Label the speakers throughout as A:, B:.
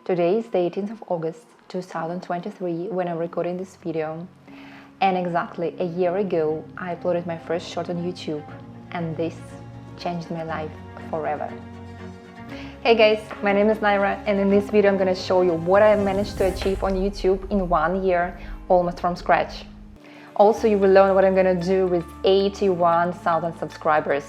A: Today is the 18th of August 2023 when I'm recording this video, and exactly a year ago I uploaded my first short on YouTube, and this changed my life forever. Hey guys, my name is Naira, and in this video I'm gonna show you what I managed to achieve on YouTube in 1 year, almost from scratch. Also, you will learn what I'm gonna do with 81,000 subscribers.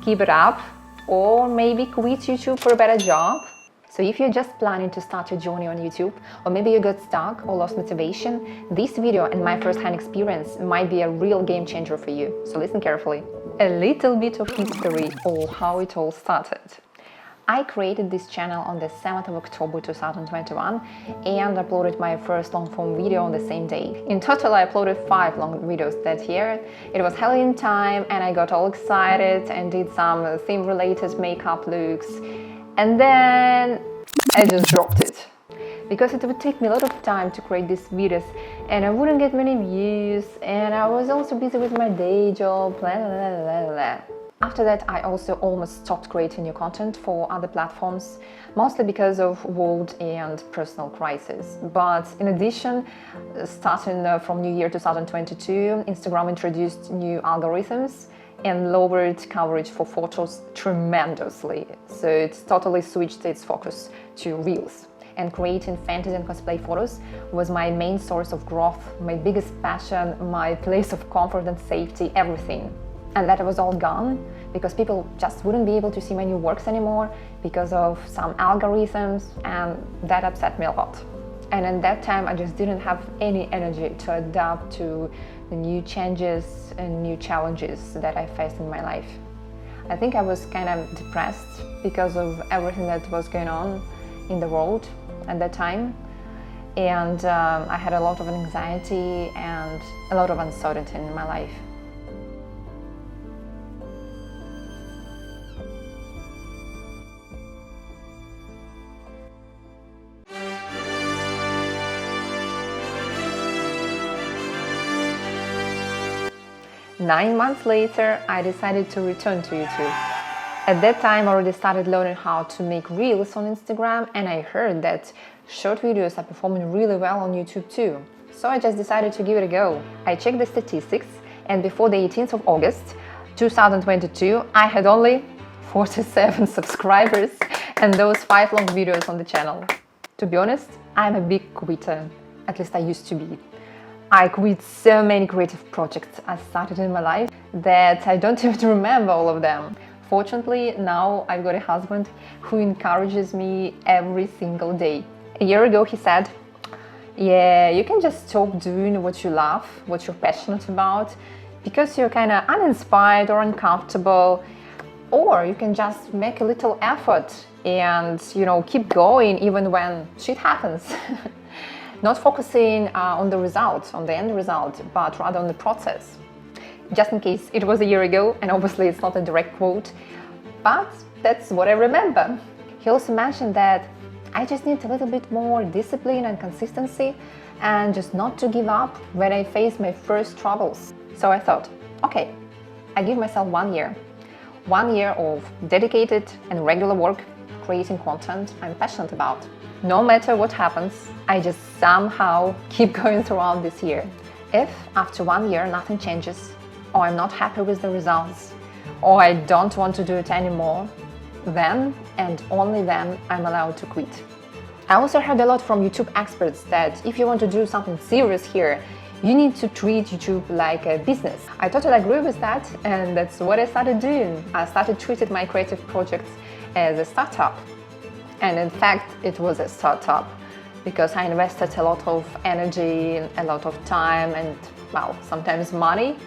A: Keep it up, or maybe quit YouTube for a better job. So if you're just planning to start your journey on YouTube, or maybe you got stuck or lost motivation, this video and my first-hand experience might be a real game changer for you. So listen carefully. A little bit of history of how it all started. I created this channel on the 7th of October 2021 and uploaded my first long-form video on the same day. In total, I uploaded 5 long videos that year. It was Halloween time and I got all excited and did some theme-related makeup looks. And then I just dropped it. Because it would take me a lot of time to create these videos and I wouldn't get many views, and I was also busy with my day job, blah, blah, blah, blah. After that, I also almost stopped creating new content for other platforms, mostly because of world and personal crisis. But in addition, starting from New Year 2022, Instagram introduced new algorithms and lowered coverage for photos tremendously. So it's totally switched its focus to Reels. And creating fantasy and cosplay photos was my main source of growth, my biggest passion, my place of comfort and safety, everything. And that was all gone because people just wouldn't be able to see my new works anymore because of some algorithms, and that upset me a lot. And at that time, I just didn't have any energy to adapt to the new changes and new challenges that I faced in my life. I think I was kind of depressed because of everything that was going on in the world at that time. And I had a lot of anxiety and a lot of uncertainty in my life. Nine months later, I decided to return to YouTube. At that time, I already started learning how to make Reels on Instagram, and I heard that short videos are performing really well on YouTube too. So I just decided to give it a go. I checked the statistics, and before the 18th of August 2022, I had only 47 subscribers and those 5 long videos on the channel. To be honest, I'm a big quitter, at least I used to be. I quit so many creative projects I started in my life that I don't even remember all of them. Fortunately, now I've got a husband who encourages me every single day. A year ago he said, yeah, you can just stop doing what you love, what you're passionate about, because you're kind of uninspired or uncomfortable, or you can just make a little effort and, keep going even when shit happens. Not focusing on the result, on the end result, but rather on the process. Just in case it was a year ago, and obviously it's not a direct quote, but that's what I remember. He also mentioned that I just need a little bit more discipline and consistency, and just not to give up when I face my first troubles. So I thought, okay, I give myself 1 year. 1 year of dedicated and regular work, creating content I'm passionate about. No matter what happens, I just somehow keep going throughout this year. If after 1 year nothing changes, or I'm not happy with the results, or I don't want to do it anymore, then and only then I'm allowed to quit. I also heard a lot from YouTube experts that if you want to do something serious here, you need to treat YouTube like a business. I totally agree with that, and that's what I started doing. I started treating my creative projects as a startup. And in fact, it was a startup because I invested a lot of energy, a lot of time, and, well, sometimes money.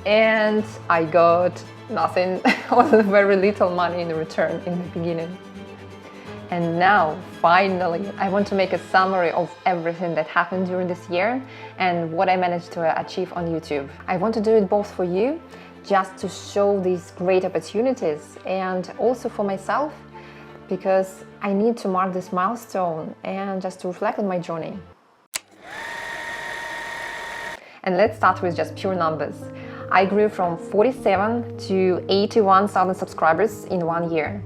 A: And I got nothing or very little money in return in the beginning. And now, finally, I want to make a summary of everything that happened during this year and what I managed to achieve on YouTube. I want to do it both for you, just to show these great opportunities, and also for myself, because I need to mark this milestone and just to reflect on my journey. And let's start with just pure numbers. I grew from 47 to 81,000 subscribers in 1 year.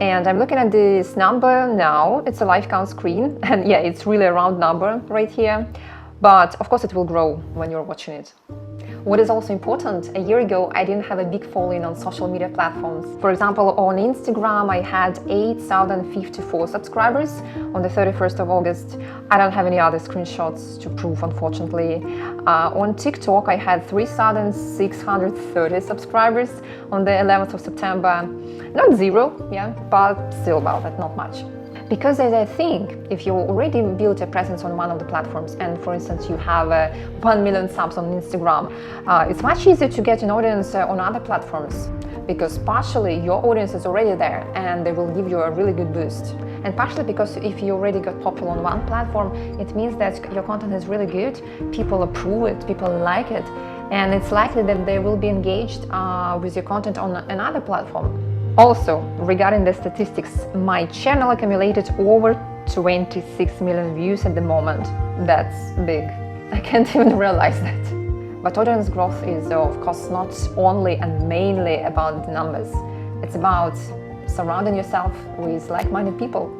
A: And I'm looking at this number now. It's a live count screen, and yeah, it's really a round number right here. But of course it will grow when you're watching it. What is also important, a year ago I didn't have a big following on social media platforms. For example, on Instagram I had 8,054 subscribers on the 31st of August. I don't have any other screenshots to prove, unfortunately. On TikTok I had 3,630 subscribers on the 11th of September. Not zero, yeah, but still, well, that's not much. Because as I think, if you already built a presence on one of the platforms, and for instance you have 1 million subs on Instagram, it's much easier to get an audience on other platforms, because partially your audience is already there and they will give you a really good boost. And partially because if you already got popular on one platform, it means that your content is really good, people approve it, people like it, and it's likely that they will be engaged with your content on another platform. Also, regarding the statistics, my channel accumulated over 26 million views at the moment. That's big. I can't even realize that. But audience growth is, of course, not only and mainly about the numbers. It's about surrounding yourself with like-minded people.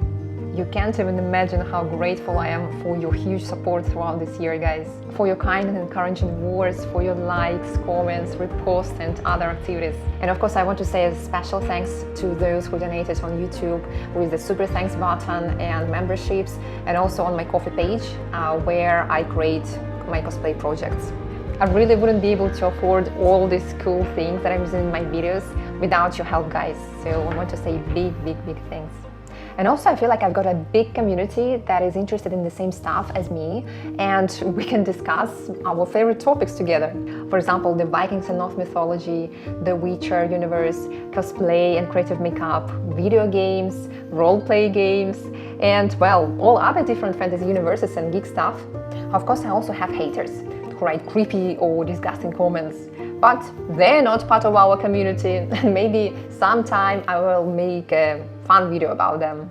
A: You can't even imagine how grateful I am for your huge support throughout this year, guys. For your kind and encouraging words, for your likes, comments, reposts and other activities. And of course I want to say a special thanks to those who donated on YouTube with the super thanks button and memberships, and also on my Ko-fi page where I create my cosplay projects. I really wouldn't be able to afford all these cool things that I'm using in my videos without your help, guys. So I want to say big thanks. And also I feel like I've got a big community that is interested in the same stuff as me, and we can discuss our favorite topics together. For example, the Vikings and Norse mythology, the Witcher universe, cosplay and creative makeup, video games, role-play games, and well, all other different fantasy universes and geek stuff. Of course, I also have haters who write creepy or disgusting comments, but they're not part of our community, and maybe sometime I will make a fun video about them.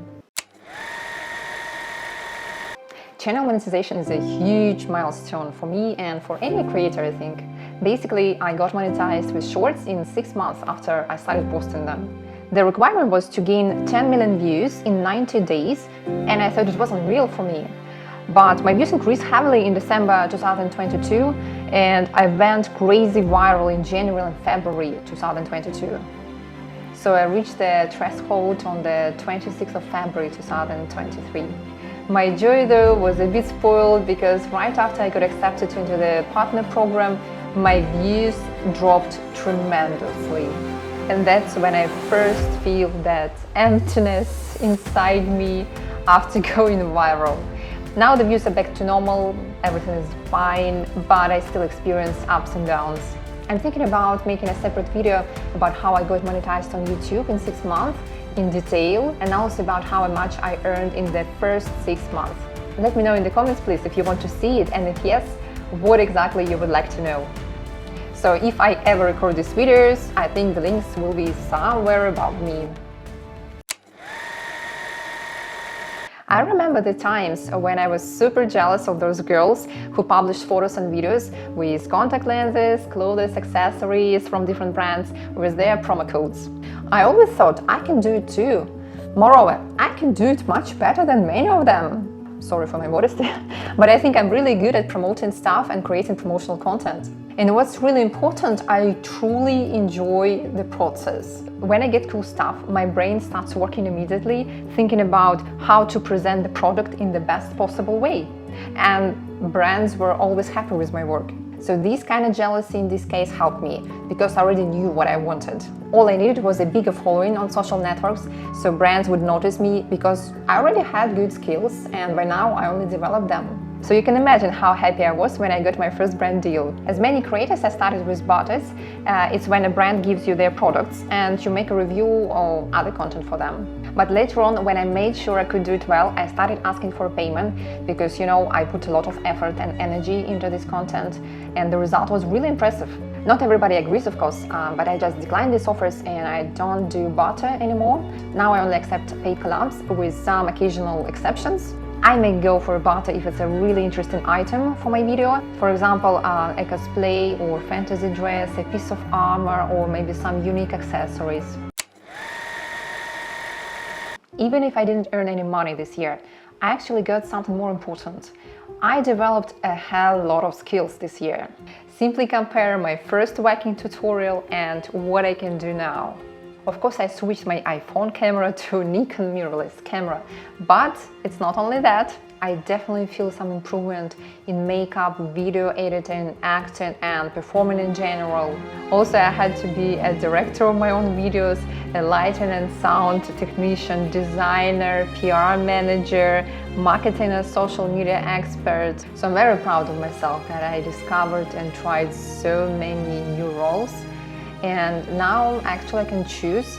A: Channel monetization is a huge milestone for me and for any creator, I think. Basically, I got monetized with shorts in 6 months after I started posting them. The requirement was to gain 10 million views in 90 days, and I thought it wasn't real for me. But my views increased heavily in December 2022, and I went crazy viral in January and February 2022. So I reached the threshold on the 26th of February 2023. My joy though was a bit spoiled because right after I got accepted into the partner program, my views dropped tremendously. And that's when I first feel that emptiness inside me after going viral. Now the views are back to normal, everything is fine, but I still experience ups and downs. I'm thinking about making a separate video about how I got monetized on YouTube in 6 months in detail, and also about how much I earned in the first 6 months. Let me know in the comments please if you want to see it, and if yes, what exactly you would like to know. So if I ever record these videos, I think the links will be somewhere above me. I remember the times when I was super jealous of those girls who published photos and videos with contact lenses, clothes, accessories from different brands with their promo codes. I always thought I can do it too. Moreover, I can do it much better than many of them. Sorry for my modesty, but I think I'm really good at promoting stuff and creating promotional content. And what's really important, I truly enjoy the process. When I get cool stuff, my brain starts working immediately, thinking about how to present the product in the best possible way. And brands were always happy with my work. So this kind of jealousy in this case helped me, because I already knew what I wanted. All I needed was a bigger following on social networks, so brands would notice me because I already had good skills, and by now I only developed them. So you can imagine how happy I was when I got my first brand deal. As many creators, I started with barters. It's when a brand gives you their products and you make a review or other content for them. But later on, when I made sure I could do it well, I started asking for a payment because, you know, I put a lot of effort and energy into this content, and the result was really impressive. Not everybody agrees, of course, but I just declined these offers and I don't do barter anymore. Now I only accept paid collabs with some occasional exceptions. I may go for a barter if it's a really interesting item for my video. For example, a cosplay or fantasy dress, a piece of armor, or maybe some unique accessories. even if I didn't earn any money this year, I actually got something more important. I developed a hell lot of skills this year. Simply compare my first Viking tutorial and what I can do now. Of course, I switched my iPhone camera to Nikon mirrorless camera, but it's not only that. I definitely feel some improvement in makeup, video editing, acting and performing in general. Also, I had to be a director of my own videos, a lighting and sound technician, designer, PR manager, marketing and social media expert. So I'm very proud of myself that I discovered and tried so many new roles. And now actually I can choose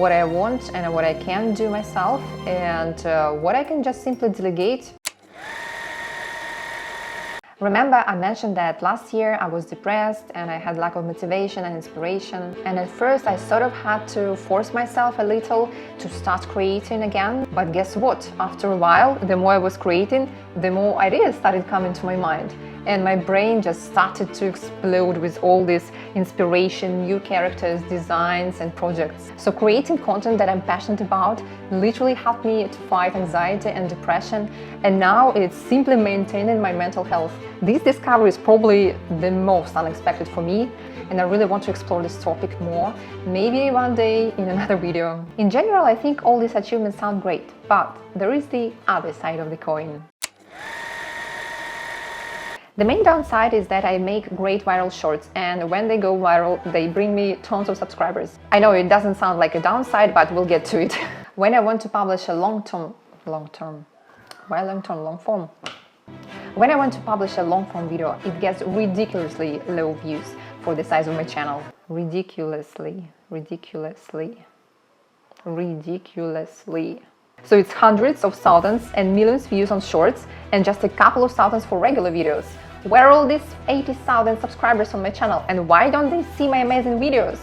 A: what I want and what I can do myself and what I can just simply delegate. Remember, I mentioned that last year I was depressed and I had lack of motivation and inspiration. And at first I sort of had to force myself a little to start creating again. But guess what? After a while, the more I was creating, the more ideas started coming to my mind. And my brain just started to explode with all this inspiration, new characters, designs and projects. So creating content that I'm passionate about literally helped me to fight anxiety and depression, and now it's simply maintaining my mental health. This discovery is probably the most unexpected for me, and I really want to explore this topic more, maybe one day in another video. In general, I think all these achievements sound great, but there is the other side of the coin. The main downside is that I make great viral shorts, and when they go viral, they bring me tons of subscribers. I know it doesn't sound like a downside, but we'll get to it. When I want to publish a long form. When I want to publish a long form video, it gets ridiculously low views for the size of my channel. Ridiculously. So it's hundreds of thousands and millions views on shorts and just a couple of thousands for regular videos. Where are all these 80,000 subscribers on my channel, and why don't they see my amazing videos?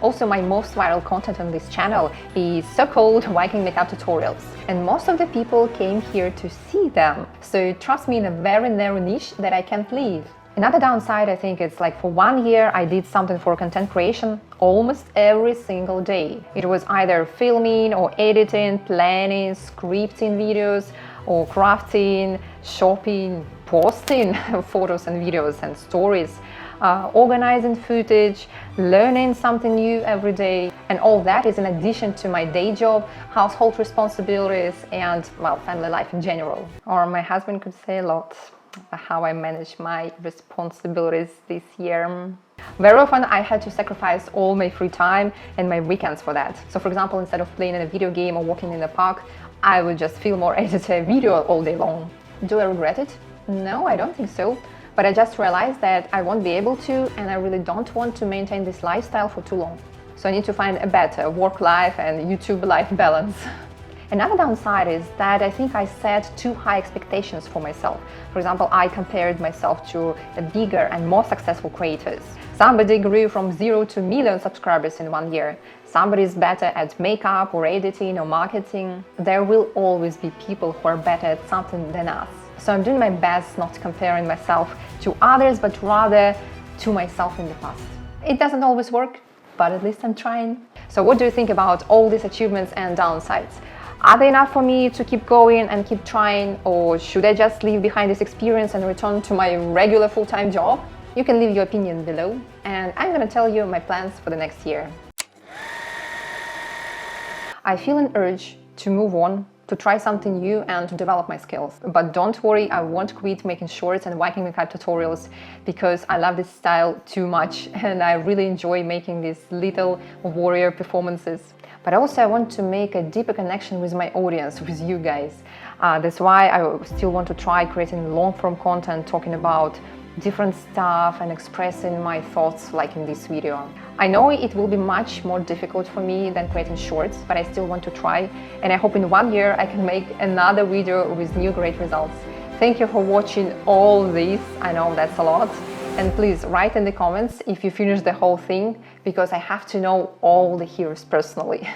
A: Also, my most viral content on this channel is so-called Viking makeup tutorials, and most of the people came here to see them. So trust me, in a very narrow niche that I can't leave. Another downside, I think, it's like for 1 year I did something for content creation almost every single day. It was either filming or editing, planning, scripting videos, or crafting, shopping, posting photos and videos and stories, organizing footage, learning something new every day. And all that is in addition to my day job, household responsibilities, and, well, family life in general. Or my husband could say a lot how I manage my responsibilities this year. Very often I had to sacrifice all my free time and my weekends for that. So for example, instead of playing in a video game or walking in the park, I would just film or edit a video all day long. Do I regret it? No, I don't think so. But I just realized that I won't be able to, and I really don't want to maintain this lifestyle for too long. So I need to find a better work-life and YouTube life balance. Another downside is that I think I set too high expectations for myself. For example, I compared myself to the bigger and more successful creators. Somebody grew from 0 to million subscribers in 1 year. Somebody is better at makeup or editing or marketing. There will always be people who are better at something than us. So I'm doing my best not comparing myself to others, but rather to myself in the past. It doesn't always work, but at least I'm trying. So what do you think about all these achievements and downsides? Are they enough for me to keep going and keep trying, or should I just leave behind this experience and return to my regular full-time job? You can leave your opinion below, and I'm gonna tell you my plans for the next year. I feel an urge to move on, to try something new and to develop my skills. But don't worry, I won't quit making shorts and Viking makeup tutorials because I love this style too much and I really enjoy making these little warrior performances. But also I want to make a deeper connection with my audience, with you guys. That's why I still want to try creating long-form content, talking about different stuff and expressing my thoughts like in this video. I know it will be much more difficult for me than creating shorts, but I still want to try, and I hope in 1 year I can make another video with new great results. Thank you for watching all this. I know that's a lot. And please write in the comments if you finish the whole thing, because I have to know all the heroes personally.